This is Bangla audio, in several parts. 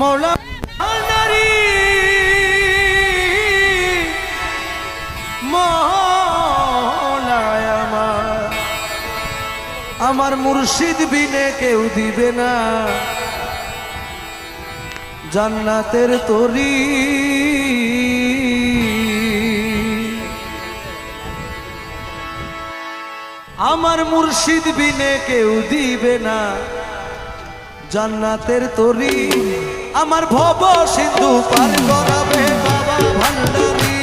মৌলা নারী মৌলায় আমার মুর্শিদ বিনে কেউ দিবে না জান্নাতের তরি। আমার মুর্শিদ বিনে কেউ দিবে না জান্নাতের তরি। আমার ভব সিন্ধু পার করাবে বাবা ভান্ডারি,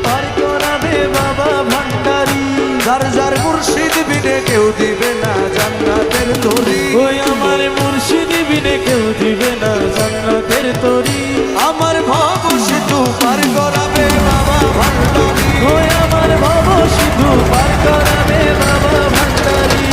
পার করাবে বাবা ভান্ডারি। যার যার মুর্শিদ বিনে কেউ দিবে না জান্নাতের তরি। ওই আমার মুর্শিদ বিনে কেউ দিবে না জান্নাতের তরি। আমার ভব সিন্ধু পার করাবে বাবা ভান্ডারি, ওই আমার ভব সিন্ধু পার করাবে বাবা ভান্ডারি।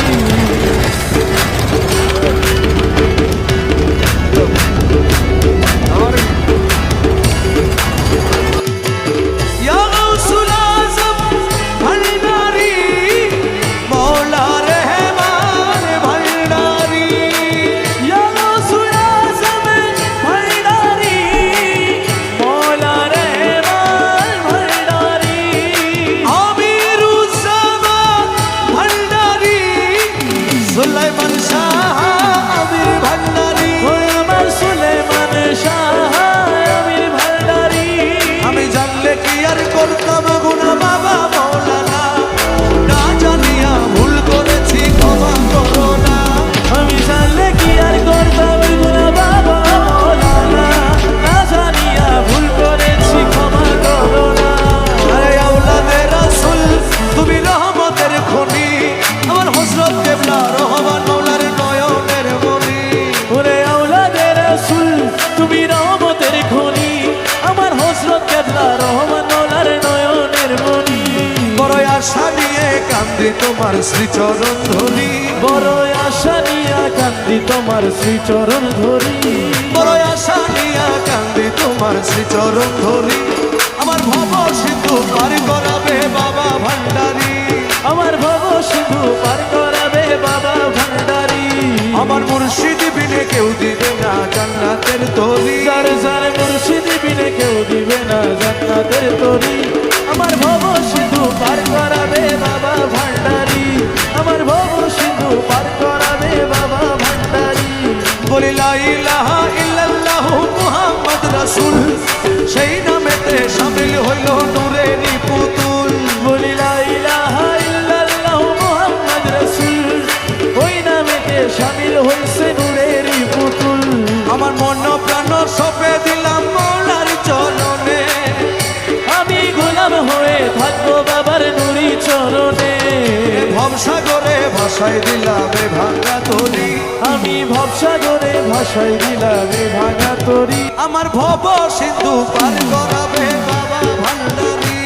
তোমার শ্রীচরণ ধরি, বড় আশা নিয়া কান্দি তোমার শ্রীচরণ ধরি। বড় আশা নিয়া কান্দি তোমার শ্রীচরণ ধরি। আমার ভব সিন্ধু পার করাবে বাবা ভান্ডারি, আমার ভব সিন্ধু পার করাবে বাবা ভান্ডারি। আমার মুর্শিদ বিনে কেউ দিবে না জান্নাতের তরি। যার যার মুর্শিদ বিনে কেউ দিবে না জান্নাতের তরি। আমার ভব সিন্ধু পার করাবে বাবা ভান্ডারি, আমার ভব সিন্ধু পার করাবে বাবা ভান্ডারি। বলি লা ইলাহা ইল্লাল্লাহু মুহাম্মদ রাসূল, সেই নামেতে শামিল হইল নূরেরই পুতুল। বলি লা ইলাহা ইল্লাল্লাহু মুহাম্মদ রাসূল, ওই নামেতে শামিল হইছে নূরেরই পুতুল। আমার মন প্রাণ সঁপে দিলাম মৌলার চরণে, আমি গোলাম হয়ে থাকবো বাবার নুরি চরণে। ভবসাগরে ভাসাই দিলাম এ ভাঙা তরি, আমি ভবসাগরে ভাসাই দিলাম এ ভাঙা তরি। আমার ভব সিন্ধু পার করাবে বাবা ভান্ডারি,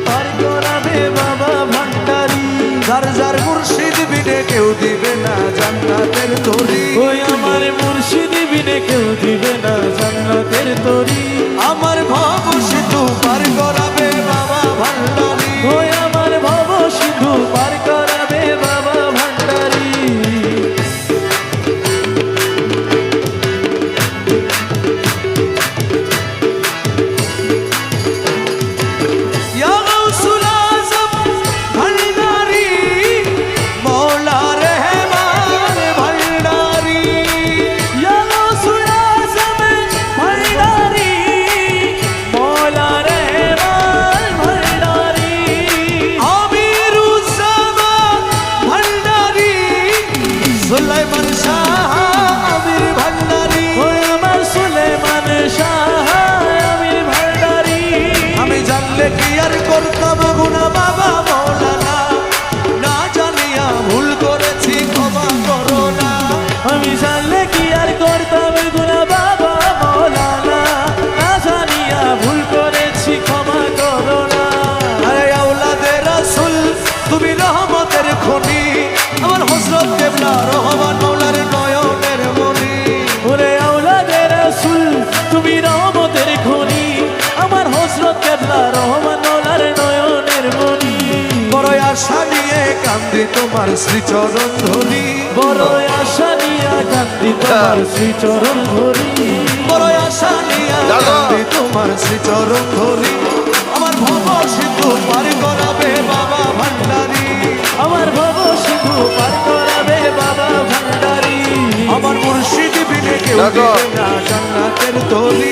পার করাবে বাবা ভান্ডারি। যার যার মুর্শিদ বিনে কেউ দিবে না জান্নাতের তরি। ওই আমার মুর্শিদ বিনে কেউ দিবে না জান্নাতের তরি। আমার ভব সিন্ধু পার করাবে বাবা ভান্ডারি, ওই আমার ভব সিন্ধু পার করাবে বাবা ভান্ডারি। কি আর করতাম গুনা বাবা মৌলানা, না জানিয়া ভুল করেছি ক্ষমা করো না। আমি জানলে কি আর করতাম গুনা বাবা মৌলানা, না জানিয়া ভুল করেছি ক্ষমা করো না। আরে আওলাদে রাসূল তুমি রহমতের খনি, আমার হযরত কেবলা রহমান মৌলার নয়নের মনি। ওরে আওলাদে রাসূল তুমি রহমতের খনি, আমার হযরত কেবলা রহমান মৌলার নয়নের মনি। বড় আশা নিয়ে কান্দি তোমার শ্রীচরণ ধরি, বড় আশা নিয়া কান্দি তোমার শ্রীচরণ ধরি বড় আশা নিয়া কান্দি তোমার শ্রীচরণ ধরি আমার ভব সিন্ধু পার করাবে বাবা ভান্ডারী আমার ভব সিন্ধু পার করাবে বাবা ভান্ডারী আমার মুর্শিদ বিনে কেউ দিবে না জান্নাতের তরি